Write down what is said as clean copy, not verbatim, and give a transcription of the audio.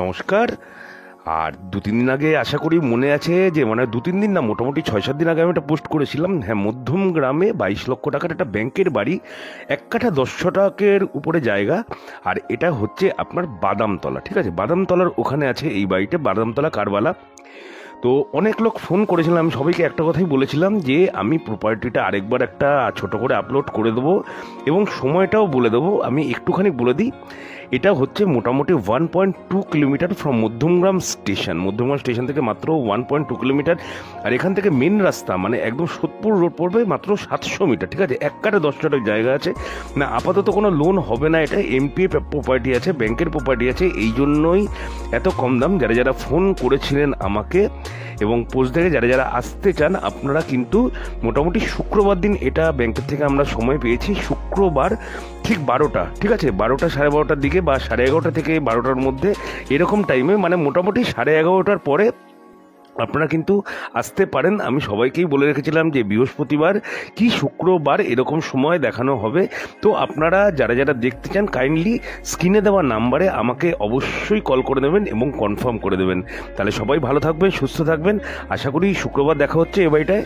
নমস্কার। আর 2-3 দিন আগে আশা করি মনে আছে যে মানে 2-3 দিন না, মোটামুটি 6-7 দিন আগে আমি একটা পোস্ট করেছিলাম। হ্যাঁ, মধ্যম গ্রামে 22 লক্ষ টাকার একটা ব্যাংকের বাড়ি, 1 কাঠা 10 শতকের উপরে জায়গা। আর এটা হচ্ছে আপনার বাদামতলা, ঠিক আছে? বাদামতলার ওখানে আছে এই বাড়িটা, বাদামতলা কারবালা। তো অনেক লোক ফোন করেছিলাম, আমি সবাইকে একটা কথাই বলেছিলাম যে আমি প্রপার্টিটা আরেকবার একটা ছোট করে আপলোড করে দেবো এবং সময়টাও বলে দেবো। আমি একটুখানি বলে দিই, এটা হচ্ছে মোটামুটি 1.2 kilometre from Madhyamgram station. Madhyamgram station থেকে মাত্র 1.2 কিলোমিটার। আর এখান থেকে মেন রাস্তা মানে একদম সোদপুর রোড পড়বে মাত্র 700 মিটার, ঠিক আছে? 1 কাঠা 10 শতক জায়গা আছে। না, আপাতত কোনো লোন হবে না, এটা এমপি প্রপার্টি আছে, ব্যাংকের প্রপার্টি আছে, এই জন্যই এত কম দাম। যারা যারা ফোন করেছিলেন আমাকে এবং পোস্ট থেকে যারা যারা আসতে চান, আপনারা কিন্তু মোটামুটি শুক্রবার দিন এটা ব্যাংকের থেকে আমরা সময় পেয়েছি, শুক্রবার ঠিক 12টা, ঠিক আছে? 12টা 12:30টার দিকে বা 11:30 থেকে 12টার মধ্যে এরকম টাইমে, মানে মোটামুটি 11:30টার পরে আপনারা কিন্তু আসতে পারেন। আমি সবাইকেই বলে রেখেছিলাম যে বৃহস্পতিবার কি শুক্রবার এরকম সময় দেখানো হবে। তো আপনারা যারা যারা দেখতে চান কাইন্ডলি স্ক্রিনে দেওয়া নাম্বারে আমাকে অবশ্যই কল করে দেবেন এবং কনফার্ম করে দেবেন। তাহলে সবাই ভালো থাকবেন, সুস্থ থাকবেন। আশা করি শুক্রবার দেখা হচ্ছে এ বাড়িটায়।